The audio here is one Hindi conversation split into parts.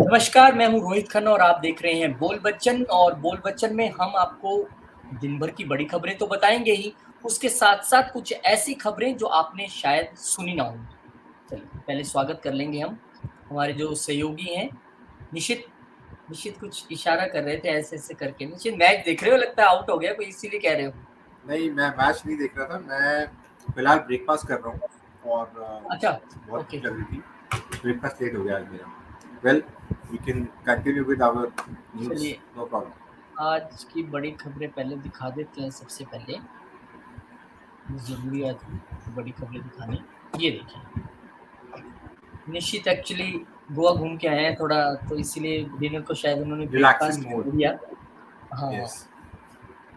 नमस्कार, मैं हूँ रोहित खन्ना और आप देख रहे हैं बोल बच्चन। और बोल बच्चन में हम आपको दिन भर की बड़ी खबरें तो बताएंगे ही, उसके साथ साथ कुछ ऐसी खबरें जो आपने शायद सुनी ना होंगी। चलिए पहले स्वागत कर लेंगे हम हमारे जो सहयोगी हैं। निशित निशित कुछ इशारा कर रहे थे ऐसे ऐसे करके। निशित मैच देख रहे हो, लगता है आउट हो गया कोई, इसीलिए कह रहे हो। नहीं, मैं मैच नहीं देख रहा था। मैं फिलहाल ब्रेकफास्ट कर रहा हूँ और अच्छा। बहुत ओके, भूख लग रही थी। ब्रेकफास्ट लेट हो गया आज मेरा। Well, we can continue with our news, चलिए नो प्रॉब्लम। आज की बड़ी खबरें पहले दिखा देते हैं। सबसे पहले जरूरी है बड़ी खबरें दिखानी। ये देखिए, निश्चित एक्चुअली गोवा घूम के आए हैं थोड़ा, तो इसीलिए डिनर को शायद उन्होंने रिलैक्सिंग ब्रेकफास्ट मोड। कर दिया। हाँ। यस।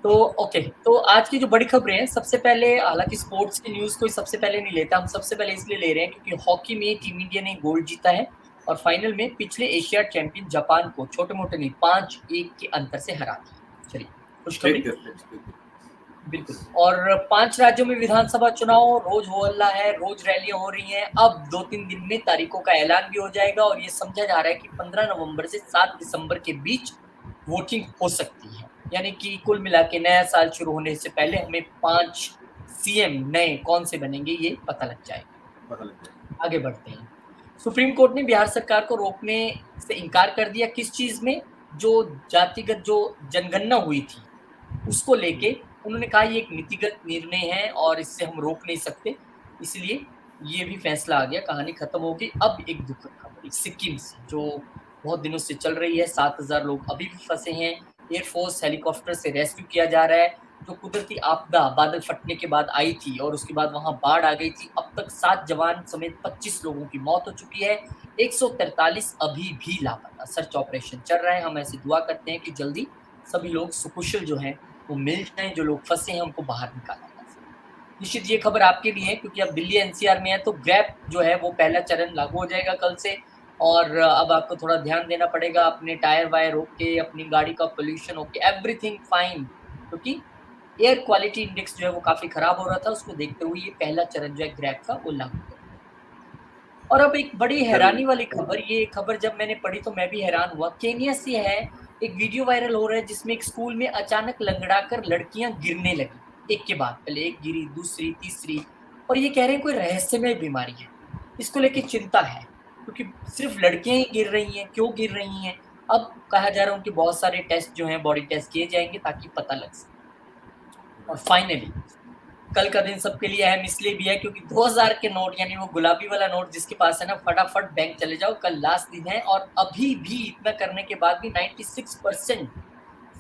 तो ओके, तो आज की जो बड़ी खबरें हैं, सबसे पहले हालांकि स्पोर्ट्स की न्यूज कोई सबसे पहले नहीं लेता, हम सबसे पहले इसलिए ले रहे हैं क्योंकि हॉकी में टीम इंडिया ने गोल्ड जीता है और फाइनल में पिछले एशिया चैंपियन जापान को छोटे मोटे नहीं 5-1 के अंतर से हरा दिया। चलिए, बिग खुशखबरी। डिफरेंस, बिग बिल्कुल। डिफरेंस। और 5 राज्यों में विधानसभा चुनाव, रोज हो हल्ला है, रोज रैलियां हो रही हैं। अब 2-3 दिन में तारीखों का ऐलान भी हो जाएगा और ये समझा जा रहा है कि 15 नवंबर से 7 दिसंबर के बीच वोटिंग हो सकती है। यानी कि कुल मिला के नया साल शुरू होने से पहले हमें 5 सीएम नए कौन से बनेंगे ये पता लग जाएगा। पता लग गया। आगे बढ़ते हैं। सुप्रीम कोर्ट ने बिहार सरकार को रोकने से इनकार कर दिया। किस चीज में? जो जातिगत जो जनगणना हुई थी उसको लेके उन्होंने कहा ये एक नीतिगत निर्णय है और इससे हम रोक नहीं सकते, इसलिए ये भी फैसला आ गया, कहानी खत्म हो गई। अब एक दुखद खबर सिक्किम से जो बहुत दिनों से चल रही है। 7,000 लोग अभी भी फंसे हैं। एयरफोर्स हेलीकॉप्टर से रेस्क्यू किया जा रहा है। जो कुदरती आपदा बादल फटने के बाद आई थी और उसके बाद वहां बाढ़ आ गई थी। अब तक 7 जवान समेत 25 लोगों की मौत हो चुकी है। 143 अभी भी लापता। सर्च ऑपरेशन चल रहा है। हम ऐसी दुआ करते हैं कि जल्दी सभी लोग सुकुशल जो हैं वो मिल जाएं, जो लोग फंसे हैं उनको बाहर निकाला जा सके। निश्चित ये खबर आपके लिए है क्योंकि अब दिल्ली एनसीआर में है, तो ग्रैब जो है वो पहला चरण लागू हो जाएगा कल से। और अब आपको थोड़ा ध्यान देना पड़ेगा, अपने टायर वायर ओके, अपनी गाड़ी का पोल्यूशन ओके, एवरीथिंग फाइन, क्योंकि एयर क्वालिटी इंडेक्स जो है वो काफी खराब हो रहा था। उसको देखते हुए ये पहला चरण जो है ग्रैब का वो लागू हो। और अब एक बड़ी जरूरी। हैरानी वाली खबर, ये खबर जब मैंने पढ़ी तो मैं भी हैरान हुआ। केनिया से है। एक वीडियो वायरल हो रहा है जिसमें एक स्कूल में अचानक लंगड़ाकर लड़कियां गिरने लगी, एक के बाद पहले एक गिरी, दूसरी, तीसरी। और ये कह रहे हैं कोई रहस्यमय बीमारी है। इसको लेके चिंता है क्योंकि सिर्फ लड़कियां ही गिर रही हैं। क्यों गिर रही हैं? अब कहा जा रहा है उनके बहुत सारे टेस्ट जो हैं, बॉडी टेस्ट किए जाएंगे ताकि पता लग सके। और फाइनली कल का दिन सबके लिए अहम इसलिए भी है क्योंकि 2000 के नोट, यानी वो गुलाबी वाला नोट जिसके पास है ना, फटाफट बैंक चले जाओ, कल लास्ट दिन है। और अभी भी इतना करने के बाद भी 96%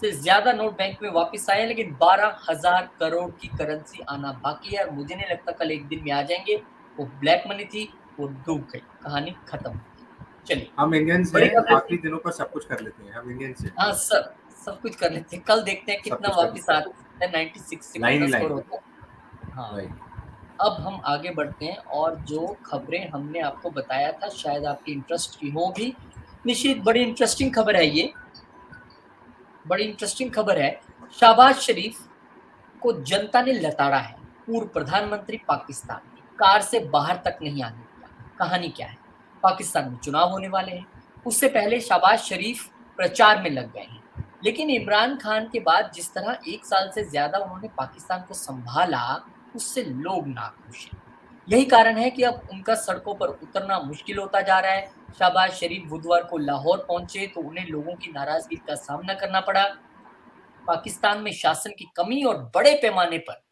से ज्यादा नोट बैंक में वापस आए हैं, लेकिन 12,000 करोड़ की करेंसी आना बाकी है और मुझे नहीं लगता कल एक दिन में आ जाएंगे। वो ब्लैक मनी थी, वो डूब गई, कहानी खत्म। चलिए, हम इंडियंस बड़ी हैं, खबर थी। आखिरी दिनों पर सब कुछ कर लेते हैं। हम इंडियंस हैं, हाँ, सब सब कुछ कर लेते हैं। कल देखते हैं सब कितना कुछ कर वापस लेते आ हैं। सकता है, 96 से लाइन कितना ही स्कोर लाइन होता है। हाँ। राइट। अब हम आगे बढ़ते हैं और जो खबरें हमने आपको बताया था शायद आपकी इंटरेस्ट की हो भी। निश्चित बड़ी इंटरेस्टिंग खबर है ये, बड़ी इंटरेस्टिंग खबर है। शहबाज शरीफ को जनता ने लताड़ा है। पूर्व प्रधानमंत्री पाकिस्तान ने कार से बाहर तक नहीं आने दिया। कहानी क्या है? पाकिस्तान में चुनाव होने वाले हैं, उससे पहले शहबाज शरीफ प्रचार में लग गए हैं। लेकिन इमरान खान के बाद जिस तरह 1 साल से ज्यादा उन्होंने पाकिस्तान को संभाला, उससे लोग नाखुश हैं। यही कारण है कि अब उनका सड़कों पर उतरना मुश्किल होता जा रहा है। शहबाज शरीफ बुधवार को लाहौर पहुंचे तो उन्हें लोगों की नाराजगी का सामना करना पड़ा। पाकिस्तान में शासन की कमी और बड़े पैमाने पर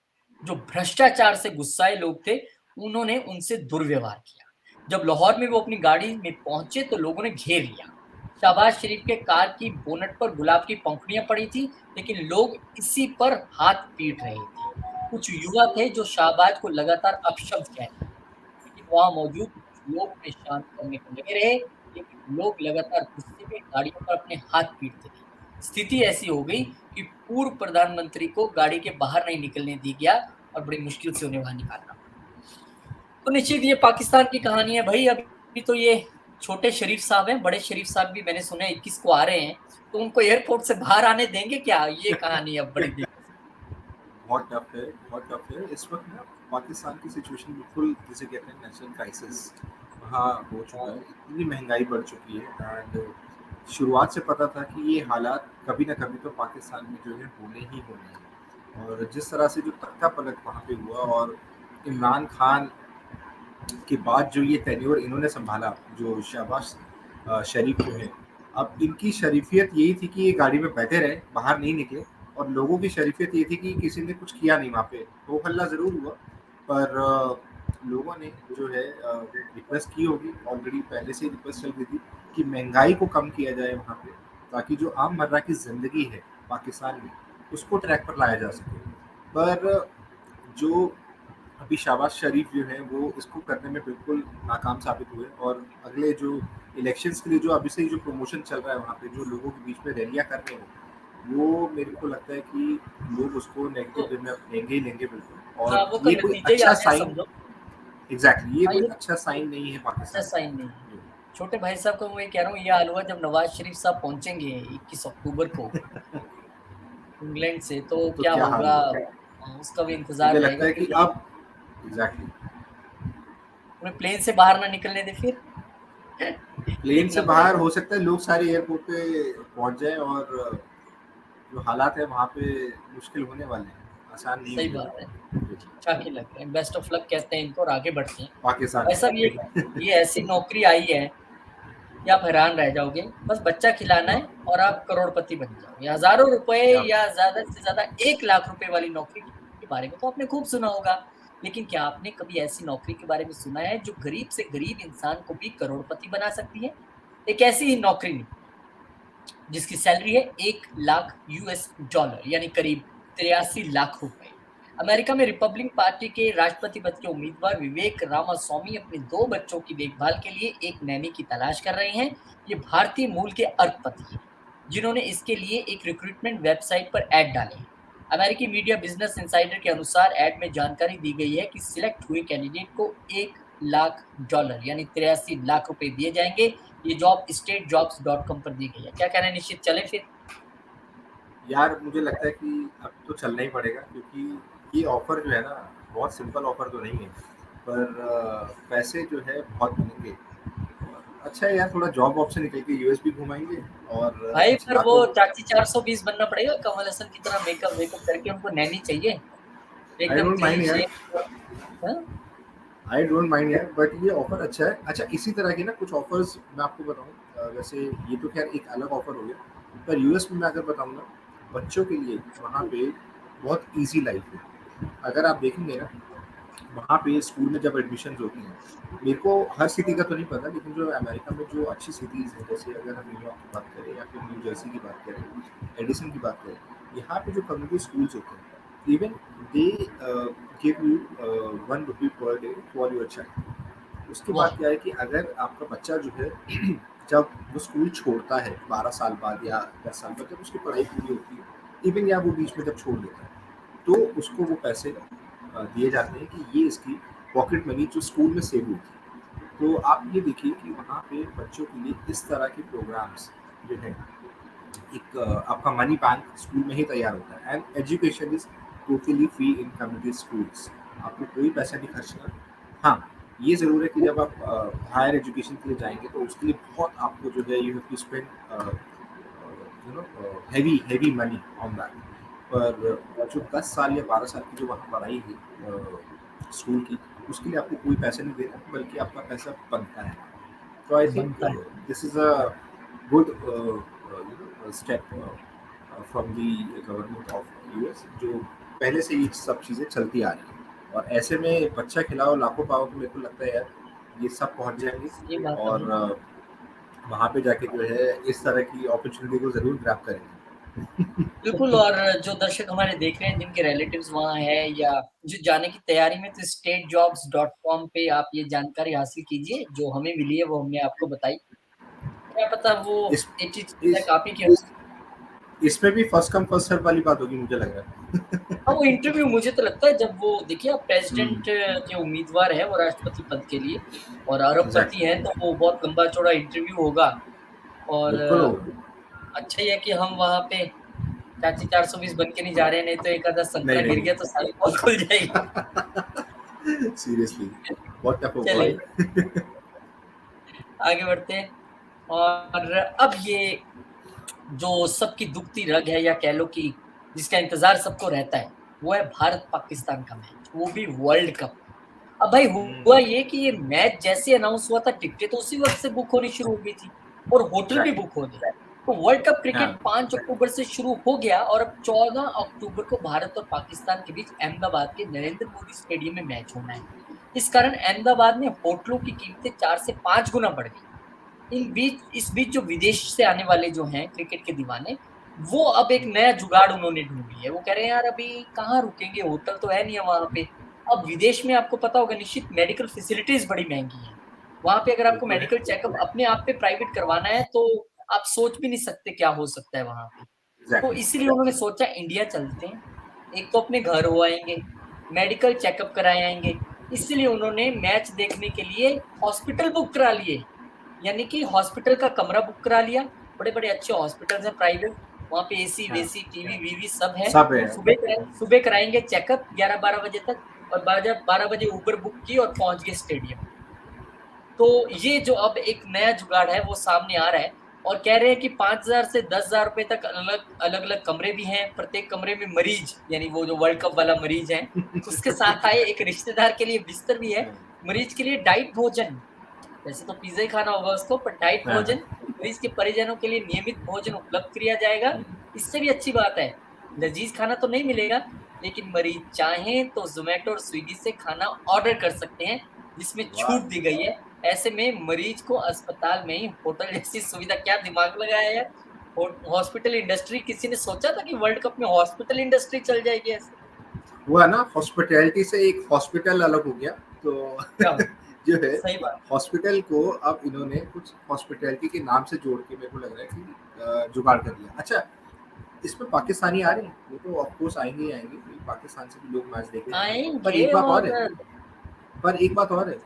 जो भ्रष्टाचार से गुस्साए लोग थे, उन्होंने उनसे दुर्व्यवहार किया। जब लाहौर में वो अपनी गाड़ी में पहुंचे तो लोगों ने घेर लिया। शहबाज शरीफ के कार की बोनट पर गुलाब की पंखुड़ियां पड़ी थी, लेकिन लोग इसी पर हाथ पीट रहे थे। कुछ युवा थे जो शहबाज को लगातार अपशब्द कह रहे थे, लेकिन वहां मौजूद कुछ लोग उन्हें शांत करने को लगे रहे। लेकिन लोग लगातार गुस्से में गाड़ियों पर अपने हाथ पीटते रहे। स्थिति ऐसी हो गई कि पूर्व प्रधानमंत्री को गाड़ी के बाहर नहीं निकलने दी गया और बड़ी मुश्किल से उन्हें वहां निकालना पड़ा। तो निश्चित ये पाकिस्तान की कहानी है भाई। अभी तो ये छोटे शरीफ साहब हैं, बड़े शरीफ साहब भी मैंने सुना है 21 को आ रहे हैं, तो उनको एयरपोर्ट से बाहर आने देंगे क्या? ये कहानी अब बड़ी दिलचस्प। बहुत टफ है, बहुत टफ है इस वक्त ना। पाकिस्तान की सिचुएशन बिल्कुल जिसे कहते हैं नेशनल क्राइसिस, हाँ हो चुका है, इतनी महंगाई बढ़ चुकी है। एंड शुरुआत से पता था कि ये हालात कभी ना कभी तो पाकिस्तान में जो है होने ही होने हैं। और जिस तरह से जो तख्ता पलट वहाँ पे हुआ, और इमरान खान के बाद जो ये टेन्योर इन्होंने संभाला, जो शहबाज शरीफ जो है, अब इनकी शरीफियत यही थी कि ये गाड़ी में बैठे रहे, बाहर नहीं निकले। और लोगों की शरीफियत ये थी कि किसी ने कुछ किया नहीं वहाँ पे। हो हल्ला ज़रूर हुआ, पर लोगों ने जो है रिक्वेस्ट की होगी, ऑलरेडी पहले से ही रिक्वेस्ट चल रही थी कि महंगाई को कम किया जाए वहाँ पे, ताकि जो आम मर्रा की ज़िंदगी है पाकिस्तान में उसको ट्रैक पर लाया जा सके। पर जो अभी शहबाज शरीफ जो है वो इसको करने में बिल्कुल नाकाम साबित हुए। और अगले जो इलेक्शंस के लिए जो अभी से ही जो प्रमोशन चल रहा है वहाँ पे, जो लोगों के बीच में रैलियाँ कर रहे हैं, वो मेरे को लगता है कि लोग उसको नेगेटिव तो वे में लेंगे ही लेंगे बिल्कुल। हाँ, और वो तो ये कोई नतीजा ही आ अच्छा गया साइन, समझो। एग्जैक्टली ये हाँ, कोई ये अच्छा साइन नहीं है अच्छा पाकिस्तान साइन नहीं है। में। छोटे भाई साहब को मैं कह रहा हूँ ये हाल हुआ जब नवाज शरीफ साहब पहुंचेंगे 21 अक्टूबर को इंग्लैंड से, तो तो क्या क्या हाल होगा? होगा? उसका भी इंतजार मुझे लगता रहेगा है कि कि जब अब एग्जैक्टली उन्हें प्लेन से बाहर ना निकलने दे फिर प्लेन से देखना बाहर पड़ेगा। हो सकता है लोग सारे एयरपोर्ट पे पहुंच जाए, और जो हालात है वहाँ पे मुश्किल होने वाले हैं, आसान नहीं सही होने बात है। वाले। ठीक-ठाक ही लग रहे हैं। बेस्ट ऑफ लक कहते हैं इनको और आगे बढ़ते हैं। पाकिस्तान भाई साहब ये ऐसी नौकरी आई है कि आप हैरान रह जाओगे। बस बच्चा खिलाना है और आप करोड़पति बन जाओगे। हज़ारों रुपए क्या या ज़्यादा से ज़्यादा 1 लाख रुपए वाली नौकरी के बारे में तो आपने खूब सुना होगा। लेकिन क्या आपने कभी ऐसी नौकरी के बारे में सुना है जो गरीब से गरीब इंसान को भी करोड़पति बना सकती है? एक ऐसी ही नौकरी निकली जिसकी सैलरी है 1 लाख यूएस डॉलर यानी करीब 83 लाख रुपए। अमेरिका में रिपब्लिक पार्टी के राष्ट्रपति पद के उम्मीदवार विवेक रामास्वामी अपने 2 बच्चों की देखभाल के लिए एक नैनी की तलाश कर रहे हैं। ये भारतीय मूल के अरबपति हैं, जिन्होंने इसके लिए एक रिक्रूटमेंट वेबसाइट पर ऐड डाले हैं। अमेरिकी मीडिया बिज़नेस इनसाइडर के अनुसार ऐड में जानकारी दी गई है कि सिलेक्ट हुए कैंडिडेट को 1 लाख डॉलर यानी 83 लाख रुपए दिए जाएँगे। ये जॉब stateJobs.com पर दी गई है। क्या कहना है निश्चित चलें फिर? यार, मुझे लगता है कि अब तो चलना ही पड़ेगा, क्योंकि ये ऑफर जो है ना, बहुत सिंपल ऑफर तो नहीं है, पर पैसे जो है बहुत मिलेंगे। अच्छा है यार, थोड़ा जॉब ऑप्शन निकल के यूएस भी घुमाएंगे, और भाई कुछ पर वो लाखों। चाची 420 बनना पड़ेगा कमल हसन की तरह मेकअप-वेकअप करके उनको नैनी चाहिए। आई एकदम डोंट क्लीन माइंड यार, शेव हाँ? आई डोंट माइंड यार, बट ये ऑफर अच्छा है। अच्छा, इसी तरह के ना कुछ ऑफर्स मैं आपको बताऊं, वैसे ये तो खैर एक अलग ऑफर हो गया, पर यूएस में मैं अगर बताऊं ना, बच्चों के लिए वहाँ पे बहुत इजी लाइफ है। अगर आप देखेंगे ना, वहाँ पे स्कूल में जब एडमिशन होती हैं, मेरे को हर सिटी का तो नहीं पता, लेकिन जो अमेरिका में जो अच्छी सिटीज़ हैं, जैसे अगर हम न्यूयॉर्क की बात करें या फिर न्यू जर्सी की बात करें, एडिसन की बात करें, यहाँ पे जो कम्युनिटी स्कूल्स होते हैं, even they give you 1 rupee per day for your child. उसके बाद वाह! क्या है कि अगर आपका बच्चा जो है जब वो स्कूल छोड़ता है 12 साल बाद या 10 साल बाद, जब उसकी पढ़ाई पूरी होती है, इवन या वो बीच में जब छोड़ देता है, तो उसको वो पैसे दिए जाते हैं कि ये इसकी पॉकेट मनी जो स्कूल में सेव होती है। तो आप ये देखिए कि वहाँ पे बच्चों के लिए इस तरह के प्रोग्राम्स जो है, एक आपका मनी बैंक स्कूल में ही तैयार होता है। And education is totally free in community schools. आपको कोई पैसा नहीं खर्चना। हाँ, ये ज़रूर है कि जब आप हायर एजुकेशन के लिए जाएंगे तो उसके लिए बहुत आपको जो है, you have to spend heavy heavy money on that. पर जो 10 साल या 12 साल की जो वहाँ पढ़ाई है स्कूल की, उसके लिए आपको कोई पैसा नहीं देना, बल्कि आपका पैसा बनता है। तो आई थिंक बनता है। This is a good step from the government of US, जो पहले से ये सब चीज़ें चलती आ रही हैं। और ऐसे में बच्चा खिलाओ लाखों पाओ, तो मेरे को लगता है यार ये सब पहुंच जाएंगे। ये बात तो है। और वहाँ पे जाके जो है इस तरह की अपॉर्चुनिटी को ज़रूर ग्रैब करेंगे। बिल्कुल और जो दर्शक हमारे देख रहे हैं जिनके रिलेटिव्स वहाँ हैं या जो जाने की तैयारी में, तो stateJobs.com पे आप ये जानकारी हासिल कीजिए, जो हमें मिली है वो हमने आपको बताई। क्या पता वो इस 80 इस तक आप ही के हों। इसमें भी फर्स्ट कम फर्स्ट सर्व वाली बात होगी, मुझे लग रहा है। हाँ, वो इंटरव्यू मुझे तो लगता है जब वो देखिए आप प्रेज़िडेंट हम्म, के उम्मीदवार हैं वो राष्ट्रपति पद के लिए और अरबपति एग्जैक्टली, हैं, तो वो बहुत लंबा-चौड़ा इंटरव्यू होगा और बिल्कुल होगा। अच्छा ही है कि हम वहाँ पे चाची 420 बन के नहीं जा रहे हैं, नहीं तो एक आधा संतरा नहीं गिर नहीं गया तो सारी पोल खुल जाएगी। सीरियसली, बहुत टफ होगा चलिए, भाई। आगे बढ़ते हैं। और अब ये जो सबकी दुखती रग है, या कह लो कि जिसका इंतजार सबको रहता है, वो है भारत पाकिस्तान का मैच, वो भी वर्ल्ड कप। अब भाई हुआ ये कि ये मैच जैसे अनाउंस हुआ था, टिकटें तो उसी वक्त से बुक होनी शुरू हो गई थी और होटल भी एग्ज़ैक्टली। बुक हो गए। तो वर्ल्ड कप क्रिकेट हाँ, 5 अक्टूबर से शुरू हो गया और अब 14 अक्टूबर को भारत और पाकिस्तान के बीच अहमदाबाद के नरेंद्र मोदी स्टेडियम में मैच होना है। इस कारण अहमदाबाद में होटलों की कीमतें 4 से 5 गुना बढ़ गई। इस बीच जो विदेश से आने वाले जो हैं क्रिकेट के दीवाने, वो अब एक नया जुगाड़ उन्होंने ढूँढ लिया है। वो कह रहे हैं यार अभी कहाँ रुकेंगे, होटल तो है नहीं है वहाँ पे। अब विदेश में आपको पता होगा निश्चित मेडिकल फैसिलिटीज़ बड़ी महँगी हैं। वहाँ पे अगर वो आपको तो है। मेडिकल चेकअप अपने आप पे प्राइवेट करवाना है तो आप सोच भी नहीं सकते क्या हो सकता है वहाँ पे। तो एग्ज़ैक्टली। इसीलिए उन्होंने सोचा इंडिया चलते हैं। एक तो अपने घर हो आएँगे, मेडिकल चेकअप कराए आएँगे। इसलिए उन्होंने मैच देखने के लिए हॉस्पिटल बुक करा लिए। यानी कि हॉस्पिटल का कमरा बुक करा लिया, बड़े-बड़े अच्छे हॉस्पिटल्स हैं प्राइवेट, वहाँ पे हाँ, एसी-वेसी, टीवी-वीवी सब है। सब है। सुबह कराएँगे चेकअप 11-12 बजे तक और 12 बजे उबर बुक की और पहुँच गए स्टेडियम। तो ये जो अब एक नया जुगाड़ है वो सामने आ रहा है और कह रहे हैं कि 5,000 से 10,000 रुपए तक अलग-अलग कमरे भी हैं, प्रत्येक कमरे में मरीज यानी वो जो वर्ल्ड कप वाला मरीज है, उसके साथ आए एक रिश्तेदार के लिए बिस्तर भी है, हाँ, मरीज के लिए डाइट भोजन वैसे तो पिज़्ज़ा ही खाना होगा उसको, पर डाइट हाँ, भोजन, हाँ। मरीज़ के परिजनों के लिए नियमित भोजन उपलब्ध किया जाएगा। हुँ, इससे भी अच्छी बात है, लज़ीज़ खाना तो नहीं मिलेगा, लेकिन मरीज़ चाहें तो ज़ोमैटो और स्विगी से खाना ऑर्डर कर सकते हैं, जिसमें वाह! छूट दी गई है। ऐसे में मरीज़ को अस्पताल में ही होटल जैसी सुविधा क्या दिमाग लगाया यार! हॉस्पिटल इंडस्ट्री किसी ने सोचा था कि वर्ल्ड कप में हॉस्पिटल इंडस्ट्री चल जाएगी ऐसे? हुआ ना हॉस्पिटैलिटी से एक हॉस्पिटल अलग हो गया, तो क्या जो है सही बात। हॉस्पिटल को अब इन्होंने कुछ हॉस्पिटैलिटी के नाम से जोड़ के मेरे को लग रहा है कि जुगाड़ कर दिया। अच्छा, इसमें पाकिस्तानी आ रहे हैं, वो तो ऑफ कोर्स आएँगे ही आएँगे, क्योंकि पाकिस्तान से भी लोग मैच देखने आएँगे। पर आएँगे एक बात और और है, पर एक बात और है,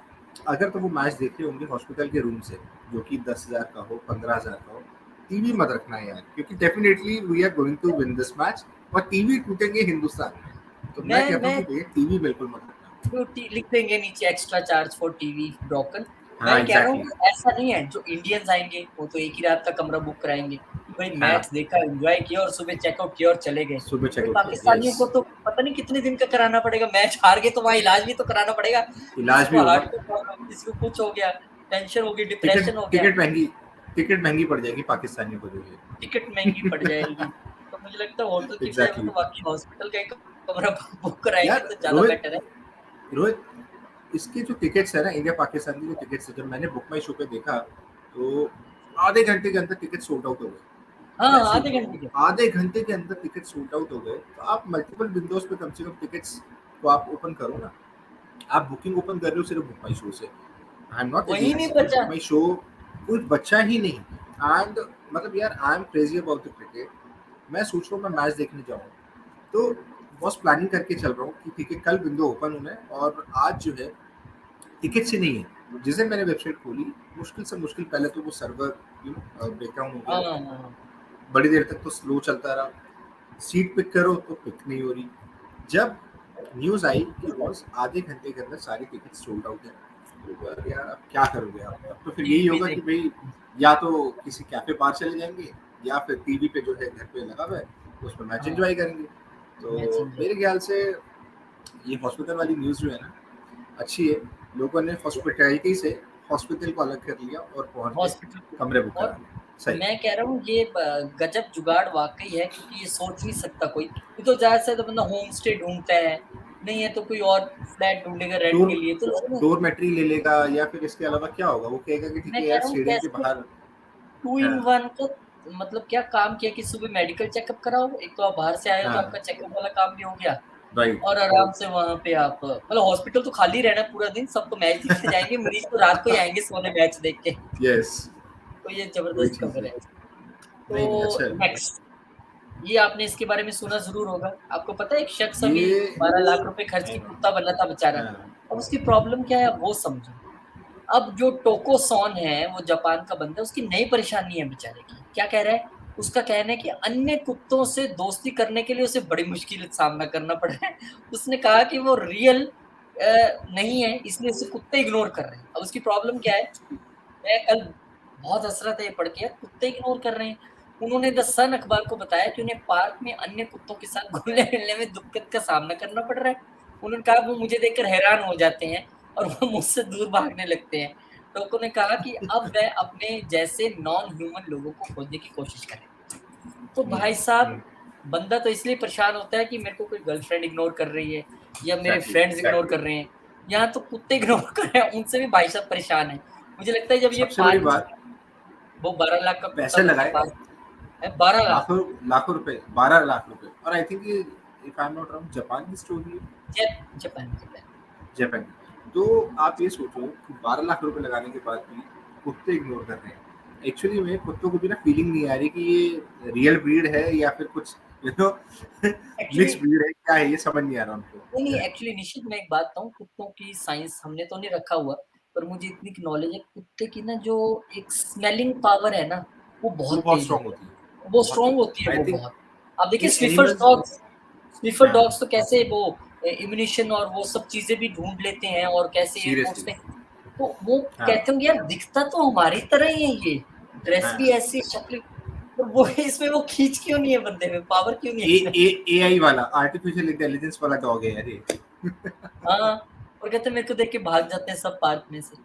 अगर तो वो मैच देख रहे होंगे हॉस्पिटल के रूम से, जो कि 10,000 का हो, 15,000 का हो, टीवी मत रखना है यार, क्योंकि definitely we are going to win this match और टीवी टूटेंगे हिंदुस्तान में। तो मैं कहता हूँ मैं कि भैया टीवी बिल्कुल मत रखना। तो लिख देंगे नीचे extra charge for TV broken. हाँ, मैं कह रहा हूँ एग्ज़ैक्टली। कि ऐसा नहीं है, जो इंडियंस आएँगे वो तो एक ही रात का कमरा बुक कराएँगे कि भाई हाँ, मैच देखा, एन्जॉय किया और सुबह चेकआउट किया और चले गए। सुबह भाई चेकआउट किया, पाकिस्तानियों यस। को तो पता नहीं कितने दिन का कराना पड़ेगा, मैच हार गए तो वहाँ इलाज भी तो कराना पड़ेगा। किसी इलाज भी को होगा। हार्ट का प्रॉब्लम, किसी को कुछ हो गया, टेंशन हो गई, टिकट डिप्रेशन हो गया, टिकट महँगी टिकट महँगी पड़ जाएगी पाकिस्तानियों को जो है। टिकट महँगी पड़ जाएगी। तो मुझे लगता है होटल की बजाय वो एग्ज़ैक्टली। तो वाक़ई हॉस्पिटल का ही कमरा बुक कराएँगे यार तो ज़्यादा रोहित बेटर है। रोहित इसके जो टिकट्स है ना, इंडिया पाकिस्तान की जो टिकट्स है, जब मैंने बुक माई शो पे देखा, तो आधे घंटे के अंदर टिकट सोल्ड आउट हो गए। मैं हाँ, आधे सोच रहा घंटे हूँ के। आधे घंटे के अंदर टिकट सोल्ड आउट हो गए, तो आप मल्टीपल विंडोज पे कम से कम टिकट्स को आप ओपन करो ना। आप बुकिंग ओपन कर रहे हो सिर्फ बुक माई शो से। आई एम नॉट वही नहीं अगेंस्ट कि बुक बचा। माई शो कुछ बच्चा ही नहीं। एंड मतलब यार I am crazy about the cricket. मैं सोच रहा हूँ मैं मैच देखने जाऊँ, तो बस प्लानिंग करके चल रहा हूँ कि ठीक है कल विंडो ओपन होना है और आज जो है टिकट से नहीं है। जिस दिन मैंने वेबसाइट खोली, मुश्किल से मुश्किल पहले तो वो सर्वर ब्रेकडाउन हो हाँ, गया, हाँ, हाँ। बड़ी देर तक तो स्लो चलता रहा, सीट पिक करो तो पिक नहीं हो रही। जब न्यूज़ आई कि बॉस आधे घंटे के अंदर सारी टिकट सोल्ड आउट है, तो यार अब क्या करोगे आप? अब तो फिर यही टीवी होगा कि देख भाई या तो किसी कैफे बाहर चले जाएंगे, या फिर टीवी पे जो है घर पे लगा हुआ है, उसमें मैच हाँ, एंजॉय करेंगे। मैच तो एन्जॉय मेरे ख्याल से ये हॉस्पिटल वाली न्यूज़ जो है ना, अच्छी है। लोगों ने हॉस्पिटैलिटी से हॉस्पिटल को अलग कर लिया और पहुँच के हॉस्पिटल को कमरे बुक और करा लिए। सही। मैं कह रहा हूँ ये गजब जुगाड़ वाक़ई है क्योंकि ये सोच नहीं सकता कोई। ये तो ज़्यादा से ज़्यादा बंदा होम स्टे ढूँढता है, नहीं है तो कोई और फ्लैट ढूँढेगा रेंट डोर के लिए। तो इसमें डोरमेट्री ले लेगा, या फिर इसके अलावा क्या होगा? वो कहेगा कि ठीक मैं है कह यार रहा हूँ स्टेडियम के कैसे बाहर। 2 इन हाँ, 1 का मतलब क्या काम किया कि सुबह मेडिकल चेकअप कराओ, एक तो आप बाहर से आए हो तो हाँ, आपका चेकअप वाला काम भी हो गया राइट। और आराम से वहाँ पे आप मतलब हॉस्पिटल तो खाली रहना है पूरा दिन, सब तो मैच देखने जाएँगे, मरीज़ तो रात को ही आएँगे सोने मैच देख के। यस, तो ये वही ज़बरदस्त चीज़ खबर है। है। नहीं, नहीं, तो अच्छा है। नेक्स्ट ये आपने इसके बारे में सुना ज़रूर होगा। आपको पता है एक शख्स अभी ये 12 लाख रुपए खर्च के कुत्ता बना था बेचारा। हाँ, अब उसकी प्रॉब्लम क्या है आप वो समझो। अब जो टोकोसॉन है वो जापान का बंदा है, उसकी नई परेशानी है बेचारे की। क्या कह रहा है? उसका कहना है कि अन्य कुत्तों से दोस्ती करने के लिए उसे बड़ी मुश्किल सामना करना पड़ रहा है। उसने कहा कि वो रियल नहीं है इसलिए उसे कुत्ते इग्नोर कर रहे हैं। अब उसकी प्रॉब्लम क्या है? मैं कल बहुत हँस रहा था ये पढ़ के, यार कुत्ते इग्नोर कर रहे हैं। उन्होंने द सन अखबार को बताया कि उन्हें पार्क में अन्य कुत्तों के साथ घुलने-मिलने में दिक्कत का सामना करना पड़ रहा है। उन्होंने कहा वो मुझे देखकर हैरान हो जाते हैं और वो मुझसे दूर भागने लगते हैं। लोगों ने कहा कि अब वह अपने जैसे नॉन ह्यूमन लोगों को खोजने की कोशिश करें। तो हुँ, भाई साहब, हुँ। बंदा तो इसलिए परेशान होता है कि मेरे को कोई गर्लफ्रेंड इग्नोर कर रही है या मेरे एग्ज़ैक्टली, फ्रेंड्स इग्नोर एग्ज़ैक्टली। कर रहे हैं। यहाँ तो कुत्ते इग्नोर कर रहे हैं, उनसे भी भाई साहब परेशान हैं। मुझे लगता है जब ये सबसे बड़ी पालतू बात, वो 12 लाख का कुत्ता पैसे मेरे लगाए, पास है, 12 लाख लाखों लाखों रुपए, 12 लाख रुपए, और आई थिंक ये, if I am not wrong, Japan की स्टोरी है। जापान। जापान। तो आप ये सोचो कि 12 लाख रुपए लगाने के बाद भी कुत्ते इग्नोर कर रहे हैं। एक्चुअली में कुत्तों को भी ना फीलिंग नहीं आ रही कि ये रियल ब्रीड है या फिर कुछ you know actually mix breed है, क्या है, ये समझ नहीं आ रहा उनको। नहीं, जो नहीं है। एक्चुअली निश्चित मैं एक बात बताऊँ, कुत्तों की साइंस हमने तो नहीं रखा हुआ, पर मुझे इतनी नॉलेज है, कुत्ते की ना जो एक स्मेलिंग पावर है ना, वो वो बहुत बहुत तेज़ स्ट्रांग होती होती है, है। वो बहुत स्ट्रॉन्ग तेज़। होती है आई वो थिंक बहुत। आप देखिए इन एनिमल्स, स्निफर हाँ, डॉग्स तो कैसे वो इम्यूनेशन और वो सब चीज़ें भी ढूँढ लेते हैं और कैसे एयरपोर्ट्स सीरियसली, में तो वो हाँ, कहते होंगे यार दिखता तो हमारी तरह ही है ये, ड्रेस भी हाँ। ऐसी शक्ल तो वो इसमें वो खींच क्यों नहीं है बंदे में, पावर क्यों नहीं है ए इसमें? ए एआई वाला, आर्टिफिशियल इंटेलिजेंस वाला डॉग है यार ये। हाँ, और कहते हैं मेरे को देख के भाग जाते हैं सब पार्क में से।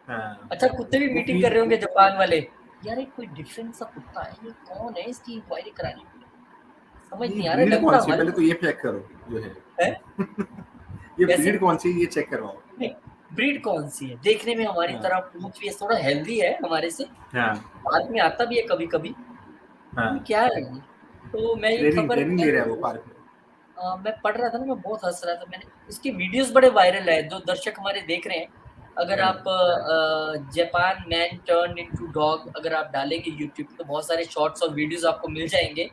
हाँ, अच्छा कुत्ते भी वो मीटिंग कर फील, रहे होंगे जापान वाले, यार ये कोई डिफरेंट सा कुत्ता है, ये कौन है? इसकी इंक्वायरी करानी पड़ेगी। समझ ये नहीं आ रहा है, ब्रीड ढंग का कौन सी है, हमारे पहले तो ये चेक करो जो है। है? ये कैसे? ब्रीड कौन सी है, ये चेक करवाओ। नहीं, ब्रीड कौन-सी है? देखने में हमारी हाँ, तरह पूँछ भी है, थोड़ा हेल्दी है हमारे से, हाँ, पार्क में आता भी है कभी-कभी। हाँ। ये क्या है ये? तो मैं ये ट्रेनिंग खबर ट्रेनिंग ले रहा है वो पार्क में। मैं पढ़ रहा था ना, मैं बहुत हँस रहा था। मैंने उसके वीडियोज़ बड़े वायरल है, जो दर्शक हमारे देख रहे हैं। अगर हाँ, आप Japan man turned into dog अगर आप डालेंगे यूट्यूब पे, तो बहुत सारे शॉर्ट्स और वीडियोज़ आपको मिल जाएँगे।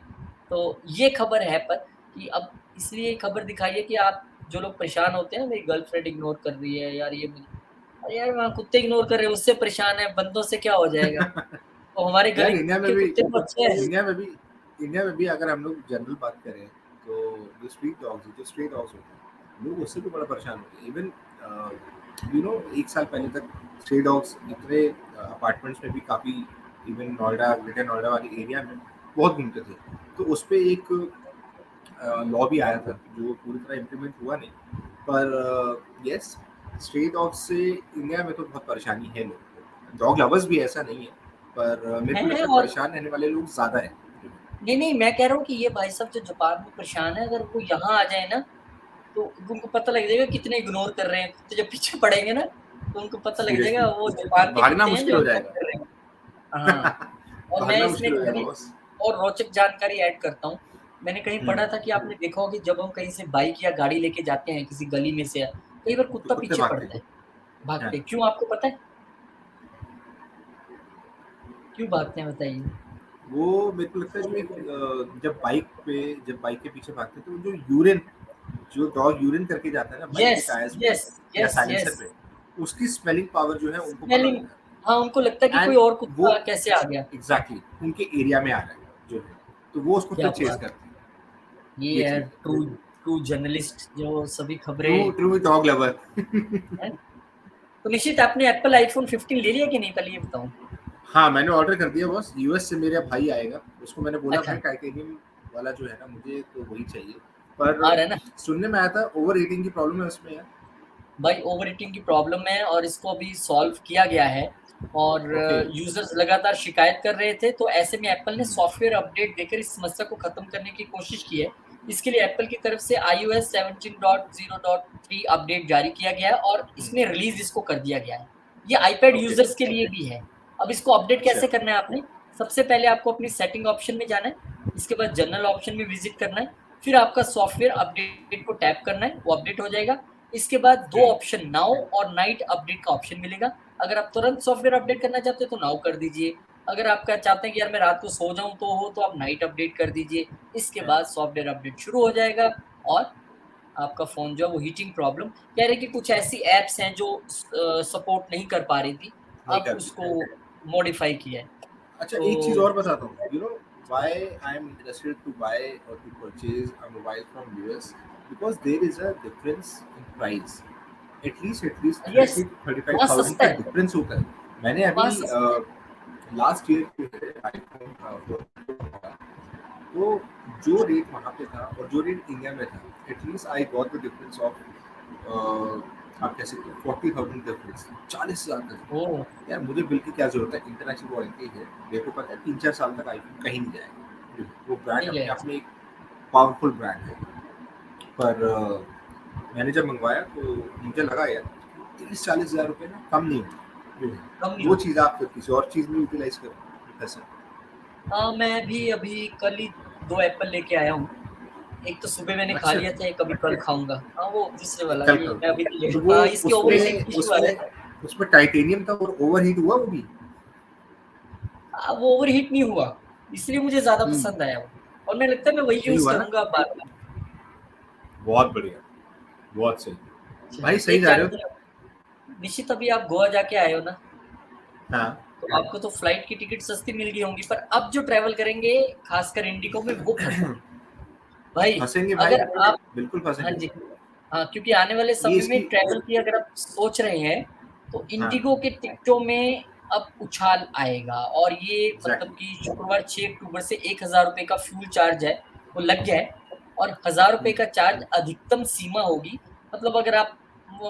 तो ये खबर है पर कि अब इसलिए ये खबर दिखाई है कि आप जो लोग परेशान होते हैं ना, मेरी गर्लफ्रेंड इग्नोर कर रही है, यार ये मुझे अरे यार वहाँ कुत्ते इग्नोर कर रहे हैं, उससे परेशान है, बंदों से क्या हो जाएगा? तो हमारे यार गली इंडिया में के भी, कुत्ते तो अच्छे हैं। इंडिया में भी इंडिया में भी अगर हम लोग जनरल बात करें, तो जो स्ट्रीट डॉग्स, जो स्ट्रे डॉग्स होते हैं, लोग उससे भी बड़ा परेशान होते हैं। इवन एक साल पहले तक स्ट्रे डॉग्स इतने अपार्टमेंट्स में भी काफ़ी, इवन नोएडा, ग्रेटर नोएडा वाली एरिया में बहुत घूमते थे। तो उस पे एक लॉ भी आया था जो पूरी तरह इम्प्लीमेंट हुआ नहीं, पर यस, स्ट्रे डॉग से इंडिया में तो बहुत परेशानी है लोगों को। डॉग लवर्स भी, ऐसा नहीं है, पर मेरे को हैं लगता है और परेशान रहने वाले लोग ज़्यादा हैं। नहीं, नहीं, मैं कह रहा हूँ कि ये भाई साहब जो जापान में परेशान है, अगर वो यहाँ आ जाए ना, तो उनको पता लग जाएगा कितने इग्नोर कर रहे हैं। कुत्ते जब पीछे पड़ेंगे ना, तो उनको पता लग सीरियसली, जाएगा वो जापान के भागना कुत्ते हैं मुश्किल जो हो इग्नोर जाएगा। कर रहे हैं। हाँ, और मैं भागना इसमें मुश्किल हो एक जाएगा बड़ी बॉस। और रोचक जानकारी ऐड करता हूँ। मैंने कहीं हुँ, पढ़ा था कि आपने देखा होगा कि जब हम कहीं से बाइक या गाड़ी लेके जाते हैं किसी गली में से, कई बार तो कुत्ता कुत्ते पीछे भागते पड़ता है, हैं। हाँ। भागते हैं। क्यों आपको पता है? क्यों भागते हैं बताइए? वो मेरे को लगता है जो एक जब बाइक के पीछे भागते हैं, तो जो यूरिन, जो डॉग यूरिन करके जाता है ना बाइक के यस, टायर्स पे यस, या यस, साइलेंसर यस। पे, उसकी स्मेलिंग पावर जो है उनको पता स्मेलिंग होता है। हाँ, उनको लगता है कि कोई एंड और वो कुत्ता कैसे आ गया। एग्ज़ैक्टली उनके एरिया में आ रहा है जो है, तो वो उसको क्या फिर चेज़ बात! करते हैं। ये ये है चीज़ है। ट्रू ट्रू जर्नलिस्ट जो सभी ट्रू खबरें ट्रू डॉग लवर। हैं। तो निश्चित आपने एप्पल आईफ़ोन 15 ले लिया कि नहीं? पहले ये बताओ? हाँ, मैंने ऑर्डर कर दिया बॉस, यूएस से मेरा भाई आएगा। उसको मैंने बोला अच्छा, भाई टाइटेनियम वाला जो है ना, मुझे तो वही चाहिए। आ पर रहा है ना? सुनने में आया था ओवर ईटिंग की प्रॉब्लम है उसमें यार। भाई ओवर ईटिंग की प्रॉब्लम है और इसको अभी सॉल्व किया गया है और ओके। यूज़र्स लगातार शिकायत कर रहे थे, तो ऐसे में एप्पल ने हुँ, सॉफ्टवेयर अपडेट देकर इस समस्या को खत्म करने की कोशिश की है। इसके लिए एप्पल की तरफ से iOS 17.0.3 अपडेट जारी किया गया है और हुँ, इसमें रिलीज़ इसको कर दिया गया है। ये आईपैड ओके, यूज़र्स के लिए भी है। अब इसको अपडेट अच्छा, कैसे करना है आपने? सबसे पहले आपको अपनी सेटिंग ऑप्शन में जाना है, इसके बाद जनरल ऑप्शन में विज़िट करना है, फिर आपका सॉफ्टवेयर अपडेट को टैप करना है, वो अपडेट हो जाएगा। इसके बाद 2 हुँ, ऑप्शन नाउ और नाइट अपडेट का ऑप्शन मिलेगा। अगर आप तुरंत सॉफ्टवेयर अपडेट करना चाहते हो तो नाउ कर दीजिए। अगर आपका चाहते हैं कि यार मैं रात को सो जाऊँ तो हो तो आप नाइट अपडेट कर दीजिए। इसके हाँ, बाद सॉफ्टवेयर अपडेट शुरू हो जाएगा और आपका फ़ोन जो है वो हीटिंग प्रॉब्लम कह रहे हैं कि कुछ ऐसी ऐप्स हैं जो सपोर्ट नहीं कर पा रही थी, नहीं अब करती, उसको राइट। मॉडिफ़ाई किया है। अच्छा, एक चीज़ तो और बताता हूँ, why I am interested to buy और to purchase a mobile from US, because there is a difference in price. At least 30 yes, to वहाँ 35,000 सस्ता का है। डिफरेंस होता है। मैंने अभी वहाँ सस्ते हैं। लास्ट ईयर जो है आईफोन 14 तो जो रेट वहाँ पे था और जो रेट इंडिया में था, at least I got the difference of आप कह सकते हो 40,000 डिफरेंस, 40,000 का ओह! difference। यार मुझे बिल की क्या जरूरत है, इंटरनेशनल वारंटी है, मेरे को पता है 3-4 साल तक आईफोन कहीं नहीं जाएगा। वो ब्रांड नहीं अपने जाएगा। आप में एक पावरफुल ब्रांड है। पर मैंने जब मंगवाया तो मुझे लगा यार 30-40 हज़ार रुपये ना कम नहीं होते। कम नहीं वो होता। चीज़ आप फिर किसी और चीज़ में यूटिलाइज करो पैसा। हाँ, मैं भी अभी कल ही 2 एप्पल लेके आया हूँ। एक तो सुबह मैंने खा अच्छा, लिया था, एक अभी कल खाऊँगा। हाँ, वो दूसरे वाला कल ये करो। मैं अभी तो ले तो वो हाँ, इसकी ओवर हीटिंग उसमें इश्यू आ रहा उसमें है। उसमें टाइटेनियम था और ओवरहीट हुआ वो भी। वो ओवर हीट नहीं हुआ, इसलिए मुझे ज़्यादा हम्म, पसंद आया वो और मैं लगता है मैं वही नहीं यूज़ हुआ ना। करूँगा अब बार-बार। बहुत बढ़िया, बहुत सही। अच्छा, भाई सही एक जा रहे जानते हो। हैं निश्चित अभी आप गोवा जाके आए हो ना, हाँ, तो आपको तो फ्लाइट की टिकट सस्ती मिल गई होंगी, पर अब जो ट्रैवल करेंगे खासकर इंडिगो में वो फँसेंगे। भाई, फंसेंगे भाई, अगर आप बिल्कुल हाँ फंसेंगे। जी, हाँ, क्योंकि आने वाले ये समय में इसकी ट्रैवल की अगर आप सोच रहे हैं, तो हाँ, इंडिगो के टिकटों में अब उछाल आएगा और ये मतलब एग्जैक्टली। कि शुक्रवार 6 अक्टूबर से ₹1000 का फ्यूल चार्ज है, वो लग गया है और ₹1000 का चार्ज अधिकतम सीमा होगी। मतलब अगर आप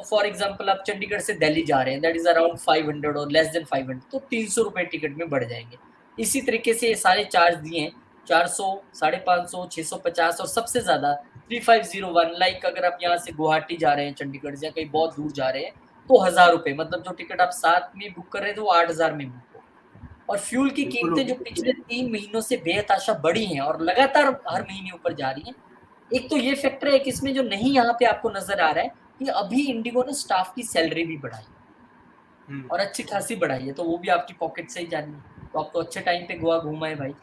फॉर एग्ज़ाम्पल आप चंडीगढ़ से दिल्ली जा रहे हैं, दैट इज़ अराउंड 500 और लेस देन 500 तो ₹300 टिकट में बढ़ जाएँगे। इसी तरीके से ये सारे चार्ज दिए हैं, 400, 550, 650 और सबसे ज़्यादा 3501 लाइक अगर आप यहाँ से गुवाहाटी जा रहे हैं चंडीगढ़ से या कहीं बहुत दूर जा रहे हैं, तो ₹1000 मतलब जो टिकट आप 7 में बुक कर रहे थे वो 8000 में बुक होगी। और फ्यूल की बिल्कुल कीमतें होगी। जो पिछले 3 महीनों से बेतहाशा बढ़ी हैं और लगातार हर महीने ऊपर जा रही हैं। एक तो ये फैक्टर है कि इसमें जो नहीं यहाँ पे आपको नज़र आ रहा है कि अभी इंडिगो ने स्टाफ की सैलरी भी बढ़ाई हम्म, और अच्छी खासी बढ़ाई है, तो वो भी आपकी पॉकेट से ही जानी है। तो आप तो अच्छे टाइम पे गोवा घूम आए भाई।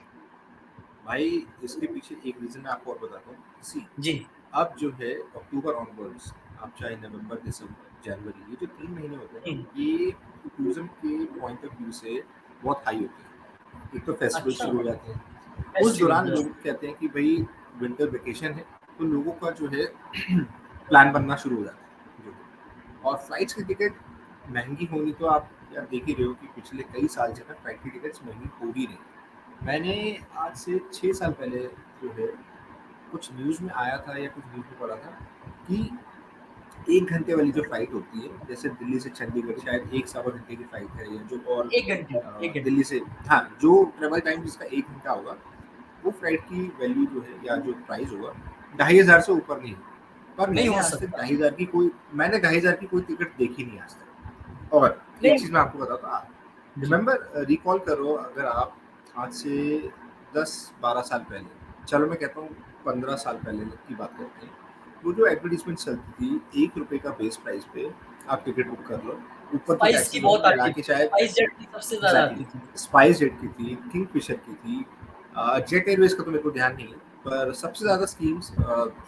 भाई इसके पीछे एक रीजन मैं आपको और बताता हूँ। सी, जी। अब जो है अक्टूबर ऑनवर्ड्स, आप चाहे नवंबर, दिसंबर, जनवरी, ये जो 3 महीने होते हैं हुँ, ना, ये टूरिज्म के पॉइंट ऑफ व्यू से बहुत हाई होते हैं। एक तो फेस्टिवल अच्छा शुरू हो जाते हैं, उस फेस्टिवल दौरान यस। लोग कहते हैं कि भाई विंटर वेकेशन है, तो लोगों का जो है प्लान बनना शुरू हो जाता है जो है। और फ्लाइट्स की टिकट महंगी होनी तो आप यार देख ही रहे हो कि पिछले कई साल से ना फ्लाइट की टिकट्स महंगी हो ही नहीं। मैंने आज से 6 साल पहले जो है कुछ न्यूज़ में आया था या कुछ न्यूज़ में पढ़ा था कि 1 घंटे वाली जो फ्लाइट होती है, जैसे दिल्ली से चंडीगढ़ शायद 1 सवा घंटे की फ्लाइट है, या जो और 1 घंटे 1 घंटे। दिल्ली से, हाँ, जो ट्रेवल टाइम जिसका 1 घंटा होगा, वो फ्लाइट की वैल्यू जो है या जो प्राइस होगा 2,500 से ऊपर नहीं होगा। पर नहीं मैंने हो आज तक सकता। 2,500 की कोई मैंने 2,500 की कोई टिकट देखी नहीं आज तक। और एक नहीं चीज़ मैं आपको बताता हूँ, जी। रिमेंबर, रिकॉल करो, अगर आप आज से 10-12 साल पहले, चलो मैं कहता हूँ 15 साल पहले की बात करते हैं, वो जो एडवर्टीजमेंट चलती थी, ₹1 का बेस प्राइस पे आप टिकट बुक कर लो, ऊपर की स्पाइस की टैक्सेस बहुत मिला आती के थी। शायद, स्पाइस जेट की सबसे ज़्यादा एग्जैक्टली, आती थी। स्पाइस जेट की थी, किंगफिशर की थी, जेट एयरवेज का तो मेरे को ध्यान नहीं है, पर सबसे ज़्यादा स्कीम्स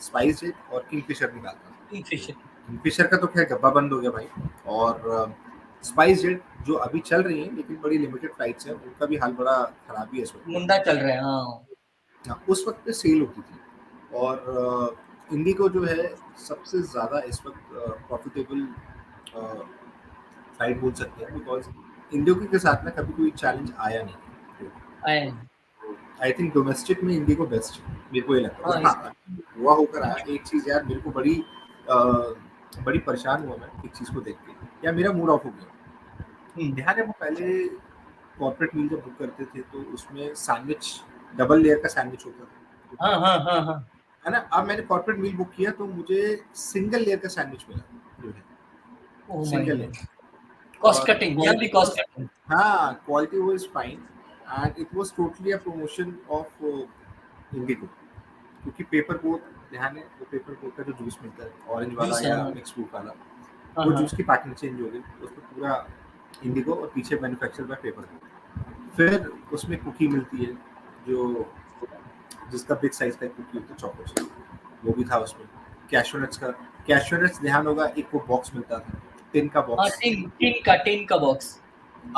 स्पाइस जेट और किंगफिशर निकालता था। किंगफिशर की। किंगफिशर का तो खैर डब्बा बंद हो गया भाई। और स्पाइस जेट जो अभी चल रही हैं लेकिन बड़ी लिमिटेड फ्लाइट्स हैं, उनका भी हाल बड़ा खराब ही है इस मुंडा वक्त। चल रहा है, हाँ। हाँ, उस वक्त पे सेल होती थी। और इंडिगो जो है सबसे ज़्यादा इस वक्त प्रॉफिटेबल फ्लाइट बोल सकते हैं, बिकॉज इंडिगो के साथ में कभी कोई चैलेंज आया नहीं। आया नहीं। आई थिंक डोमेस्टिक में इंडिगो बेस्ट है, मेरे को ये लगता है। और हाँ, इस हाँ, हुआ होकर आया एक चीज़ यार, मेरे को बड़ी परेशान हुआ मैं एक चीज़ को देख के, या मेरा मूड ऑफ हो गया। हुँ। ध्यान है वो पहले कॉर्पोरेट मील जब बुक करते थे तो उसमें सैंडविच, डबल लेयर का सैंडविच होता था, हाँ, हाँ, हाँ, हाँ। है ना। अब मैंने कॉर्पोरेट मील बुक किया तो मुझे सिंगल लेयर का सैंडविच मिला, जो है oh my single God! Layer. Cost और कटिंग, यहाँ भी क्वालिटी कॉस्ट वाज, कटिंग। हाँ, quality was fine, and it was totally a promotion of Indigo, क्योंकि पेपर बोट, ध्यान है वो पेपर बोट का जो जूस मिलता है ऑरेंज वाला जूस है, या हाँ। मिक्स फ्रूट वाला, हाँ, वो जूस हाँ। की पैकिंग चेंज हो गई, उसमें पूरा इंडिगो और पीछे मैन्युफैक्चर बाय पेपर बोट। फिर उसमें कुकी मिलती है, जो जिसका बिग साइज का कुकी होता है, चॉकलेट, वो भी था उसमें। कैशू नट्स का, कैशू नट्स ध्यान होगा, एक वो बॉक्स मिलता था, टिन का हाँ, बॉक्स। टिन का बॉक्स।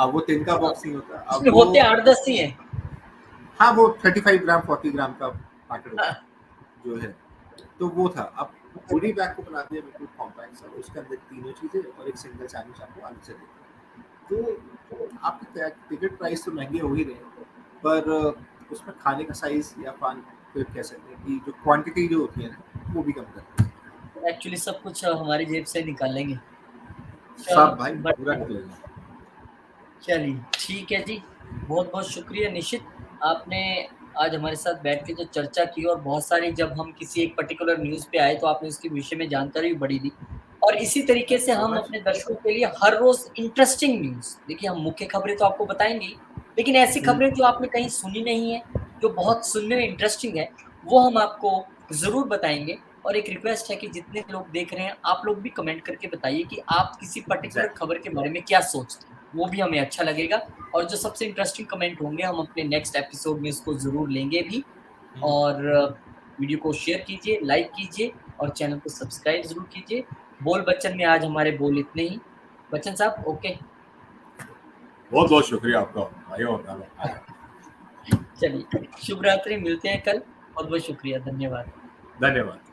अब वो टिन का हाँ, बॉक्स नहीं होता, अब उसमें वो, होते 8-10 ही हैं। हाँ, वो 35 ग्राम 40 ग्राम का पैकेट होता हाँ, है जो है। तो वो था। अब पूरी बैग को बना दिया बिल्कुल कॉम्पैक्ट सा, उसके अंदर तीनों चीजें और एक सिंगल सैंडविच आपको अलग से देते हैं। तो आपके टिकट प्राइस तो महँगे हो ही रहे हैं, पर उसमें खाने का साइज़ या फिर कह सकते हैं कि जो क्वांटिटी जो होती है ना, वो भी कम कर दें। एक्चुअली सब कुछ हमारी जेब से निकालेंगे। चलो सब भाई पूरा बढ़िया। निकलेगा। चलिए, ठीक है जी। बहुत-बहुत शुक्रिया निशित, आपने आज हमारे साथ बैठ के जो चर्चा की और बहुत सारी जब हम किसी एक पर्टिकुलर न्यूज़ पे आए तो आपने उसके विषय में जानकारी भी बड़ी दी। और इसी तरीके थैंक से यू सो हम मच। अपने दर्शकों के लिए हर रोज़ इंटरेस्टिंग न्यूज़ देखिए हम मुख्य खबरें तो आपको बताएँगे ही, लेकिन ऐसी हुँ, खबरें जो आपने कहीं सुनी नहीं है, जो बहुत सुनने में इंटरेस्टिंग है, वो हम आपको ज़रूर बताएँगे। और एक रिक्वेस्ट है कि जितने लोग देख रहे हैं, आप लोग भी कमेंट करके बताइए कि आप किसी पर्टिकुलर एग्ज़ैक्टली। खबर के बारे में क्या सोचते हैं? वो भी हमें अच्छा लगेगा और जो सबसे इंटरेस्टिंग कमेंट होंगे हम अपने नेक्स्ट एपिसोड में इसको ज़रूर लेंगे भी। हुँ, और वीडियो को शेयर कीजिए, लाइक कीजिए और चैनल को सब्सक्राइब ज़रूर कीजिए। बोल बच्चन में आज हमारे बोल इतने ही। बच्चन साहब ओके। बहुत-बहुत शुक्रिया आपका। आयो, आयो। चलिए, शुभ रात्रि, मिलते हैं कल। बहुत-बहुत शुक्रिया, धन्यवाद। धन्यवाद।